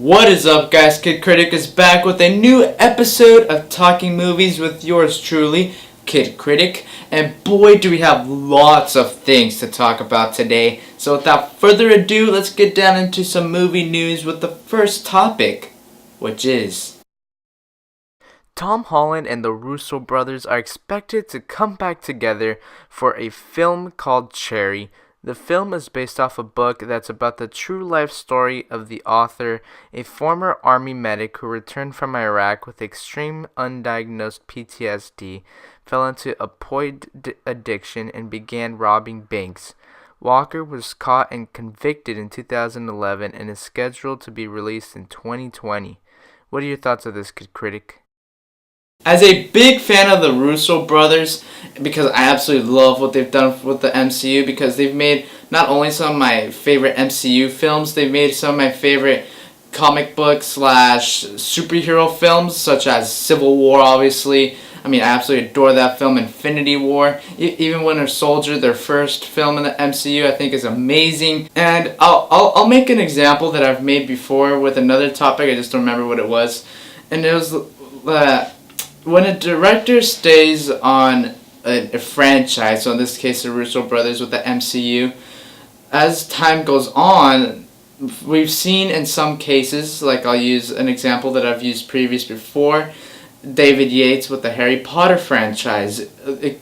What is up, guys? Kid Kritic is back with a new episode of Talking Movies with yours truly, Kid Kritic. And boy, do we have lots of things to talk about today. So without further ado, let's get down into some movie news with the first topic, which is Tom Holland and the Russo Brothers are expected to come back together for a film called Cherry. The film is based off a book that's about the true life story of the author, a former army medic who returned from Iraq with extreme undiagnosed PTSD, fell into opioid addiction, and began robbing banks. Walker was caught and convicted in 2011 and is scheduled to be released in 2020. What are your thoughts of this, Kid Kritic? As a big fan of the Russo brothers, because I absolutely love what they've done with the MCU, because they've made not only some of my favorite MCU films, they've made some of my favorite comic book / superhero films, such as Civil War, obviously. I mean, I absolutely adore that film. Infinity War, even Winter Soldier, their first film in the MCU, I think is amazing. And I'll make an example that I've made before with another topic. I just don't remember what it was, and it was when a director stays on a franchise, so in this case the Russo brothers with the MCU, as time goes on, we've seen in some cases, like I'll use an example that I've used before, David Yates with the Harry Potter franchise. The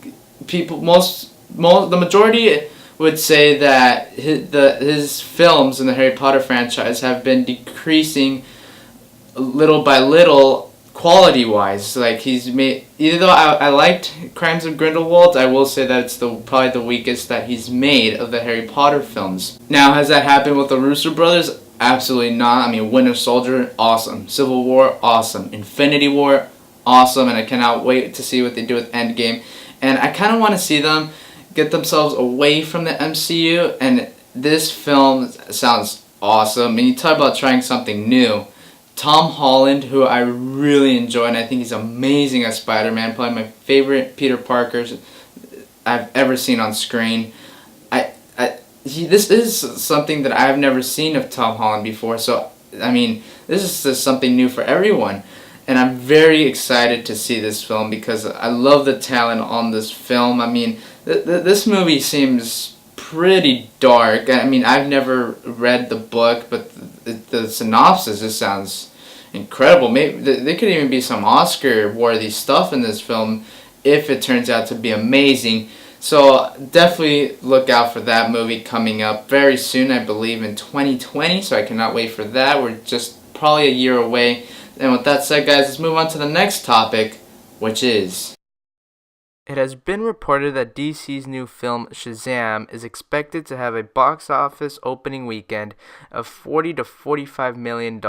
majority would say that his films in the Harry Potter franchise have been decreasing little by little, quality-wise. Like, he's made, even though I liked Crimes of Grindelwald, I will say that it's probably the weakest that he's made of the Harry Potter films. Now, has that happened with the Russo brothers? Absolutely not. I mean, Winter Soldier, awesome. Civil War, awesome. Infinity War, awesome. And I cannot wait to see what they do with Endgame. And I kind of want to see them get themselves away from the MCU. And this film sounds awesome. And you talk about trying something new. Tom Holland, who I really enjoy, and I think he's amazing as Spider-Man, probably my favorite Peter Parkers I've ever seen on screen. This is something that I've never seen of Tom Holland before, so I mean, this is just something new for everyone. And I'm very excited to see this film because I love the talent on this film. I mean, this movie seems pretty dark. I mean, I've never read the book, but the synopsis just sounds incredible. Maybe there could even be some Oscar-worthy stuff in this film if it turns out to be amazing. So definitely look out for that movie coming up very soon, I believe in 2020, so I cannot wait for that. We're just probably a year away. And with that said, guys, let's move on to the next topic, which is... It has been reported that DC's new film, Shazam, is expected to have a box office opening weekend of $40 to $45 million,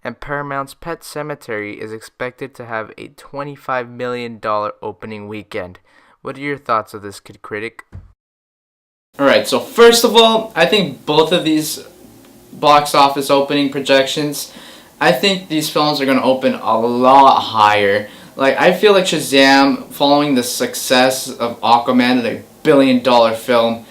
and Paramount's Pet Semetary is expected to have a $25 million opening weekend. What are your thoughts of this, Kid Kritic? Alright, so first of all, I think both of these box office opening projections, I think these films are going to open a lot higher. Like, I feel like Shazam, following the success of Aquaman, a billion-dollar film,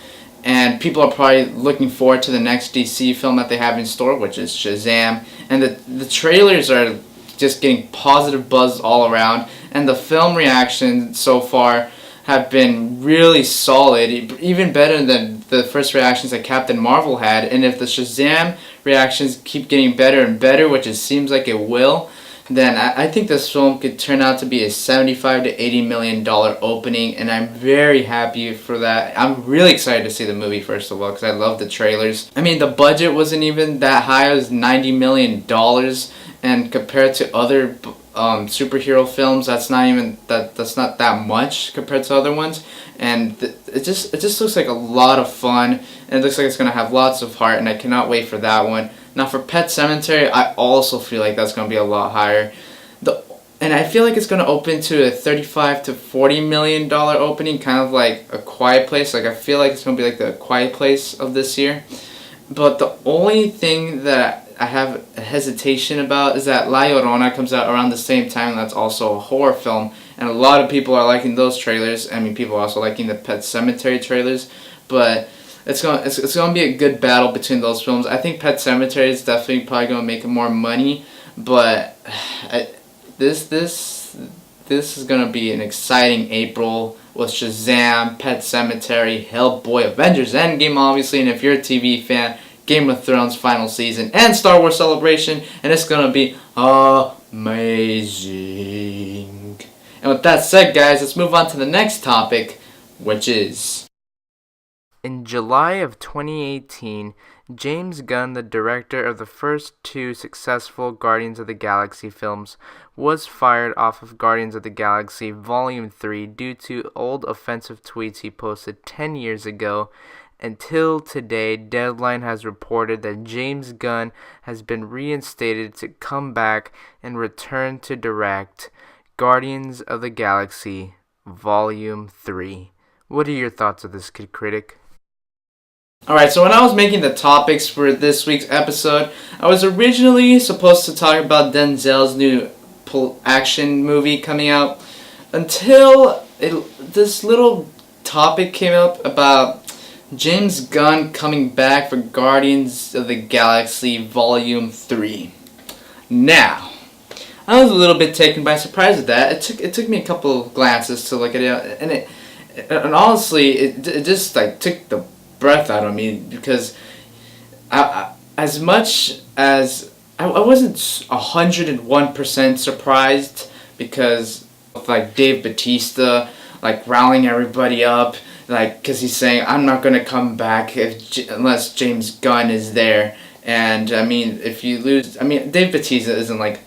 and people are probably looking forward to the next DC film that they have in store, which is Shazam. And the trailers are just getting positive buzz all around, and the film reactions so far have been really solid, even better than the first reactions that Captain Marvel had. And if the Shazam reactions keep getting better and better, which it seems like it will, then I think this film could turn out to be a $75 to $80 million opening, and I'm very happy for that. I'm really excited to see the movie, first of all, because I love the trailers. I mean, the budget wasn't even that high. It was $90 million, and compared to other superhero films, that's not that much compared to other ones. And it just looks like a lot of fun, and it looks like it's going to have lots of heart, and I cannot wait for that one. Now for Pet Semetary, I also feel like that's going to be a lot higher. And I feel like it's going to open to a $35 to $40 million opening, kind of like A Quiet Place. Like, I feel like it's going to be like the Quiet Place of this year. But the only thing that I have a hesitation about is that La Llorona comes out around the same time, and that's also a horror film. And a lot of people are liking those trailers. I mean, people are also liking the Pet Semetary trailers. But it's gonna be a good battle between those films. I think Pet Semetary is definitely probably gonna make more money, but this is gonna be an exciting April with Shazam, Pet Semetary, Hellboy, Avengers Endgame, obviously, and if you're a TV fan, Game of Thrones final season, and Star Wars Celebration, and it's gonna be amazing. And with that said, guys, let's move on to the next topic, which is... In July of 2018, James Gunn, the director of the first 2 successful Guardians of the Galaxy films, was fired off of Guardians of the Galaxy Volume 3 due to old offensive tweets he posted 10 years ago. Until today, Deadline has reported that James Gunn has been reinstated to come back and return to direct Guardians of the Galaxy Volume 3. What are your thoughts of this, Kritic? Alright, so when I was making the topics for this week's episode, I was originally supposed to talk about Denzel's new action movie coming out until this little topic came up about James Gunn coming back for Guardians of the Galaxy Volume 3. Now, I was a little bit taken by surprise with that. It took me a couple glances to look at it, and honestly, it just like took the breath out of me, because as much as I wasn't 101% surprised, because of like Dave Bautista like rallying everybody up, like, because he's saying I'm not gonna come back unless James Gunn is there. And I mean, if you lose, I mean, Dave Bautista isn't like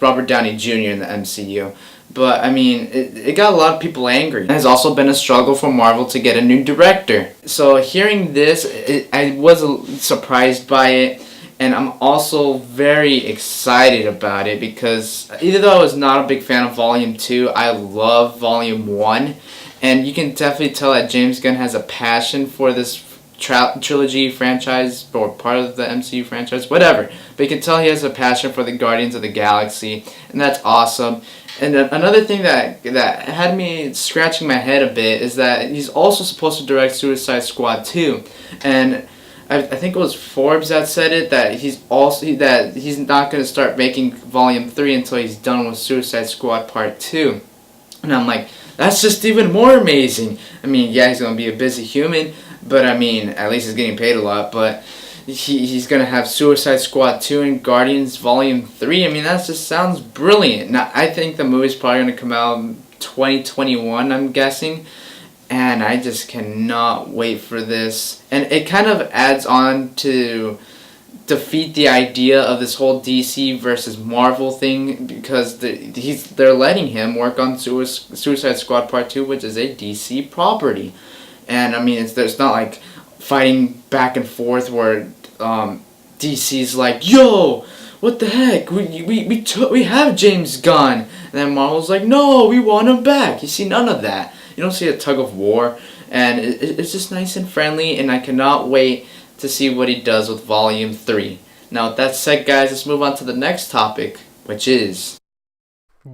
Robert Downey Jr. in the MCU. But, I mean, it got a lot of people angry. It has also been a struggle for Marvel to get a new director. So, hearing this, I was surprised by it. And I'm also very excited about it, because even though I was not a big fan of Volume 2, I love Volume 1. And you can definitely tell that James Gunn has a passion for this trilogy franchise, or part of the MCU franchise, whatever. But you can tell he has a passion for the Guardians of the Galaxy. And that's awesome. And another thing that had me scratching my head a bit is that he's also supposed to direct Suicide Squad 2. And I think it was Forbes that said it, that he's not going to start making Volume 3 until he's done with Suicide Squad Part 2. And I'm like, that's just even more amazing. I mean, yeah, he's going to be a busy human, but I mean, at least he's getting paid a lot, but he's going to have Suicide Squad 2 and Guardians Volume 3. I mean, that just sounds brilliant. Now, I think the movie's probably going to come out in 2021, I'm guessing. And I just cannot wait for this. And it kind of adds on to defeat the idea of this whole DC versus Marvel thing, because they're letting him work on Suicide Squad Part 2, which is a DC property. And I mean, there's not like fighting back and forth where DC's like, yo, what the heck, we have James Gunn, and then Marvel's like, no, we want him back. You see none of that. You don't see a tug of war, and it's just nice and friendly, and I cannot wait to see what he does with Volume 3. Now, with that said, guys, let's move on to the next topic, which is...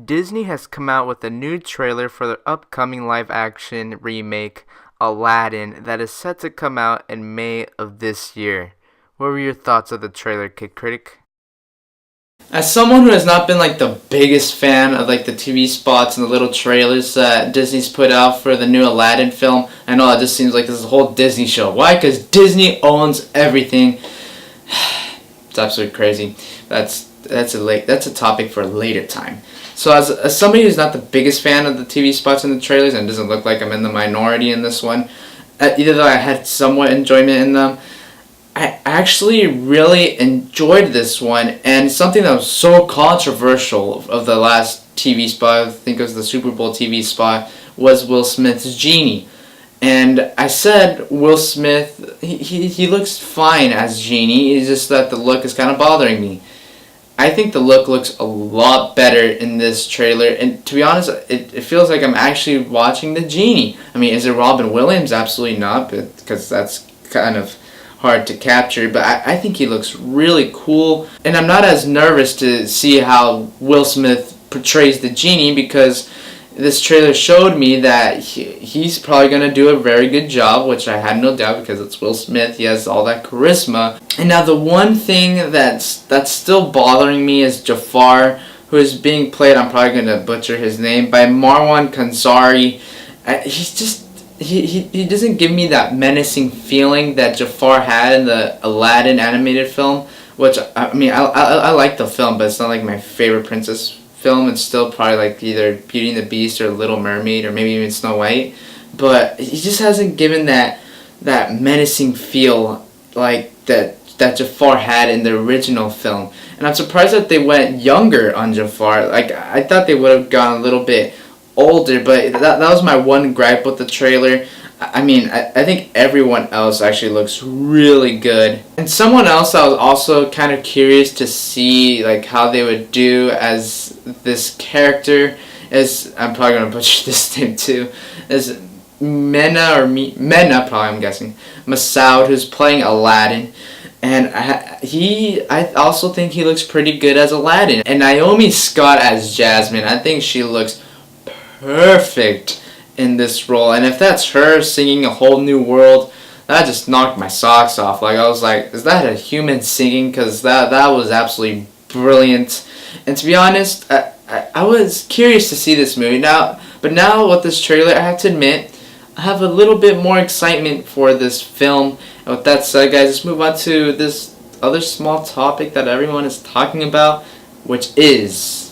Disney has come out with a new trailer for their upcoming live-action remake, Aladdin, that is set to come out in May of this year. What were your thoughts of the trailer, Kritic? As someone who has not been like the biggest fan of like the TV spots and the little trailers that Disney's put out for the new Aladdin film, I know it just seems like this is a whole Disney show. Why? Because Disney owns everything. It's absolutely crazy. That's a topic for a later time. So as somebody who's not the biggest fan of the TV spots and the trailers, and it doesn't look like I'm in the minority in this one, either though I had somewhat enjoyment in them, I actually really enjoyed this one, and something that was so controversial of the last TV spot, I think it was the Super Bowl TV spot, was Will Smith's Genie. And I said Will Smith, he looks fine as Genie, it's just that the look is kind of bothering me. I think the look looks a lot better in this trailer, and to be honest, it feels like I'm actually watching the Genie. I mean, is it Robin Williams? Absolutely not, because that's kind of hard to capture, but I think he looks really cool, and I'm not as nervous to see how Will Smith portrays the Genie, because this trailer showed me that he's probably going to do a very good job, which I had no doubt because it's Will Smith. He has all that charisma. And now the one thing that's still bothering me is Jafar, who is being played, I'm probably going to butcher his name, by Marwan Kanzari. He's just, he doesn't give me that menacing feeling that Jafar had in the Aladdin animated film, which, I mean, I like the film, but it's not like my favorite princess film. It's still probably like either Beauty and the Beast or Little Mermaid or maybe even Snow White, but he just hasn't given that menacing feel like that Jafar had in the original film. And I'm surprised that they went younger on Jafar. Like, I thought they would have gone a little bit older, but that was my one gripe with the trailer. I mean, I think everyone else actually looks really good. And someone else I was also kind of curious to see like how they would do as this character is, I'm probably going to butcher this name too, is Mena, probably I'm guessing, Masoud, who's playing Aladdin. And I also think he looks pretty good as Aladdin. And Naomi Scott as Jasmine, I think she looks perfect in this role. And if that's her singing A Whole New World, that just knocked my socks off. Like, I was like, is that a human singing? Because that was absolutely brilliant. And to be honest, I was curious to see this movie now. But now with this trailer, I have to admit, I have a little bit more excitement for this film. And with that said, guys, let's move on to this other small topic that everyone is talking about, which is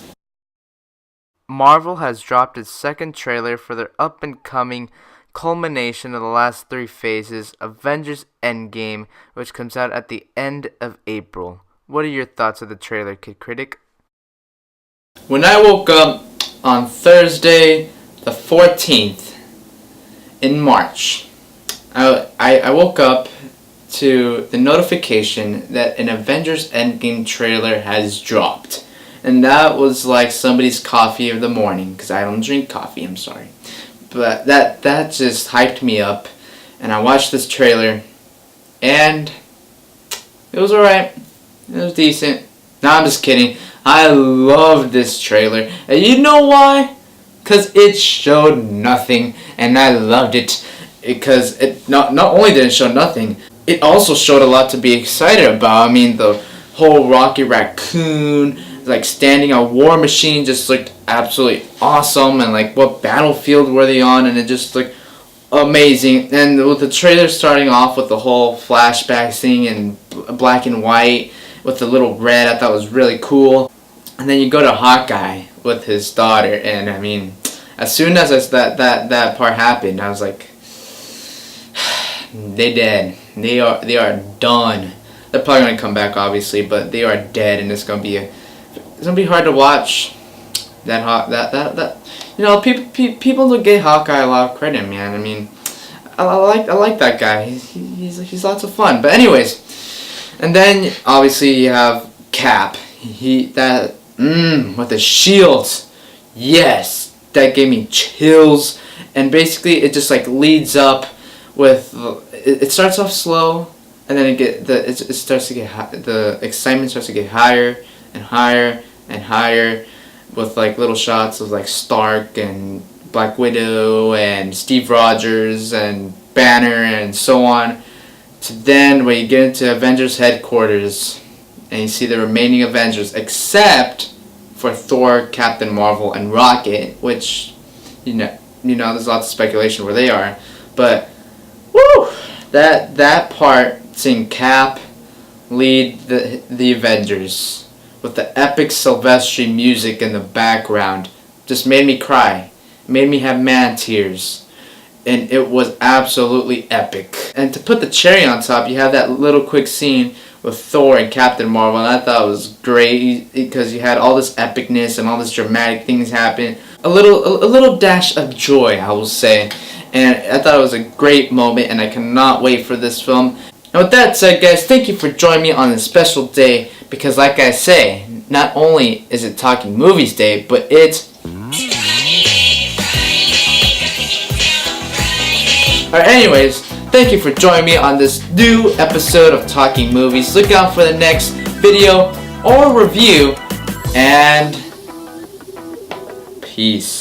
Marvel has dropped its second trailer for their up-and-coming culmination of the last 3 phases, Avengers Endgame, which comes out at the end of April. What are your thoughts of the trailer, Kid Kritic? When I woke up on Thursday, the 14th, in March, I woke up to the notification that an Avengers Endgame trailer has dropped. And that was like somebody's coffee of the morning, because I don't drink coffee, I'm sorry. But that just hyped me up, and I watched this trailer, and it was alright. It was decent. No, I'm just kidding. I loved this trailer. And you know why? Because it showed nothing, and I loved it. Because it not only did it show nothing, it also showed a lot to be excited about. I mean, the whole Rocky Raccoon, like standing on War Machine, just looked absolutely awesome. And like, what battlefield were they on? And it just looked amazing. And with the trailer starting off with the whole flashback thing in black and white with the little red, I thought was really cool. And then you go to Hawkeye with his daughter, and I mean, as soon as that part happened, I was like, they dead. They are done. They're probably gonna come back, obviously, but they are dead, and it's gonna be hard to watch. That you know, people don't give Hawkeye a lot of credit, man. I mean, I like that guy. He's lots of fun. But anyways, and then obviously you have Cap. With the shields. Yes, that gave me chills. And basically, it just like leads up with it starts off slow, and then it starts to get the excitement starts to get higher and higher and higher, with like little shots of like Stark and Black Widow and Steve Rogers and Banner and so on. To then when you get into Avengers headquarters and you see the remaining Avengers except for Thor, Captain Marvel, and Rocket, which you know there's lots of speculation where they are, but woo, that part, seeing Cap lead the Avengers with the epic Sylvester music in the background, just made me cry. It made me have man tears. And it was absolutely epic. And to put the cherry on top, you have that little quick scene with Thor and Captain Marvel, and I thought it was great because you had all this epicness and all this dramatic things happen. A little dash of joy, I will say. And I thought it was a great moment, and I cannot wait for this film. And with that said, guys, thank you for joining me on this special day, because like I say, not only is it Talking Movies Day, but it's alright, anyways, thank you for joining me on this new episode of Talking Movies. Look out for the next video or review, and peace.